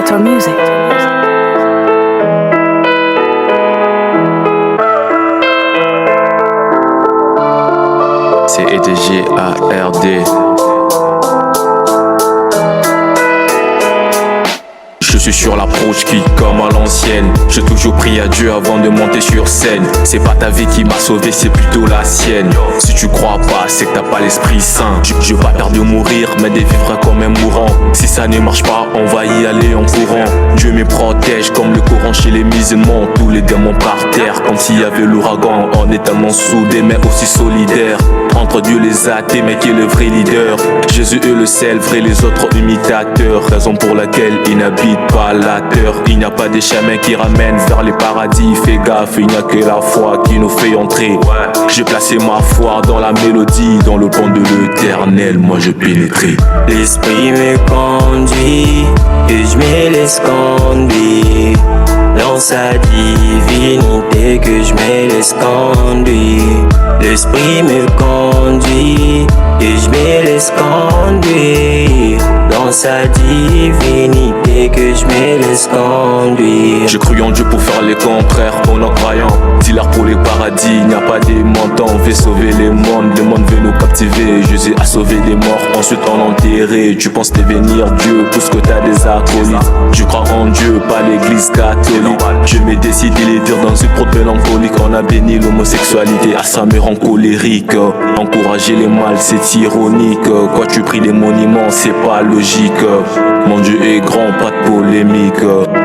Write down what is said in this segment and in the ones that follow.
Bellator Music. C'est EDGARD. Je suis sur l'approche qui comme à l'ancienne. J'ai toujours prié à Dieu avant de monter sur scène. C'est pas ta vie qui m'a sauvé, c'est plutôt la sienne. Si tu crois pas, c'est que t'as pas l'esprit saint. Je veux pas peur de mourir, mais de vivre comme un mourant. Si ça ne marche pas, on va y aller en courant. Dieu me protège comme le Coran chez les musulmans. Tous les démons par terre, comme s'il y avait l'ouragan. On est tellement soudés mais aussi solidaires. Entre Dieu les athées, mais qui est le vrai leader. Jésus est le seul vrai, les autres imitateurs. Raison pour laquelle il n'habite pas la terre. Il n'y a pas de chemin qui ramène vers les paradis. Fais gaffe, il n'y a que la foi qui nous fait entrer. J'ai placé ma foi dans la mélodie, dans le pont de l'éternel, moi je pénétrais. L'esprit me conduit et je me laisse conduire dans sa divinité, que je me laisse conduire. L'esprit me conduit et je me laisse conduire dans sa divinité, que je me laisse conduire. J'ai cru en Dieu pour faire les contraires aux non-croyants. Dealer pour les paradis, il n'y a pas des montants. On veut sauver les mondes, le monde veut nous captiver. Jésus a sauvé des morts, ensuite on enterré. Tu penses devenir Dieu parce que t'as des acolytes. Je crois en Dieu, pas l'église catholique. Je me décide de les dire dans une prote mélancolique. On a béni l'homosexualité, ah ça me rend colérique. Encourager les mâles c'est ironique. Quoi tu pries les monuments, c'est pas logique. Mon Dieu est grand, pas de polémique.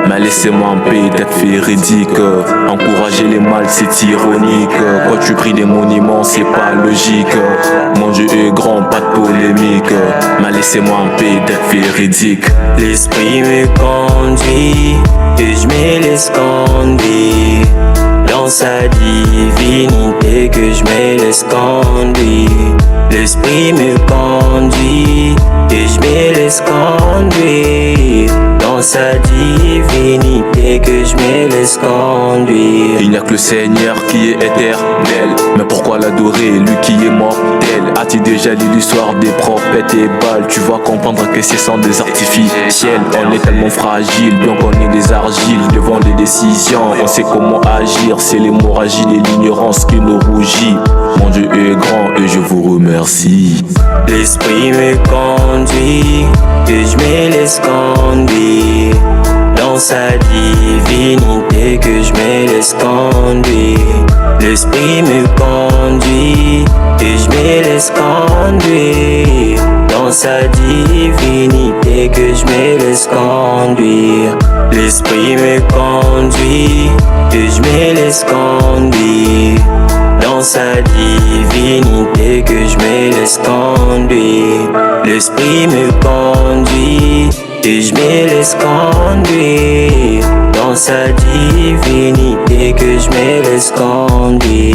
Mais laissez-moi en paix d'être véridique. Encourager les mâles c'est ironique. Quoi tu pries des monuments, c'est pas logique. Mon Dieu est grand, pas de polémique. Mais laissez-moi en paix d'être véridique. L'esprit me conduit et je me laisse conduire dans sa divinité, que je me laisse conduire. L'esprit me conduit et je me laisse conduire dans sa divinité, que je me laisse conduire. Il n'y a que le Seigneur qui est éternel. Mais pourquoi l'adorer, lui qui est mortel? As-tu déjà lu l'histoire des prophètes et Baal? Tu vas comprendre que ce sont des artificiels. On est tellement fragile, bien qu'on est des argiles. Devant les décisions, on sait comment agir. C'est l'hémorragie et l'ignorance qui nous rougit. Mon Dieu est grand et je vous remercie. L'esprit me conduit et je me laisse conduire dans sa divinité, que je me laisse conduire. L'esprit me conduit et je me laisse conduire dans sa divinité, que je me laisse conduire. L'esprit me conduit et je me laisse conduire dans sa divinité, que je me laisse conduire. L'esprit me conduit et je me laisse conduire dans sa divinité, que je me laisse conduire.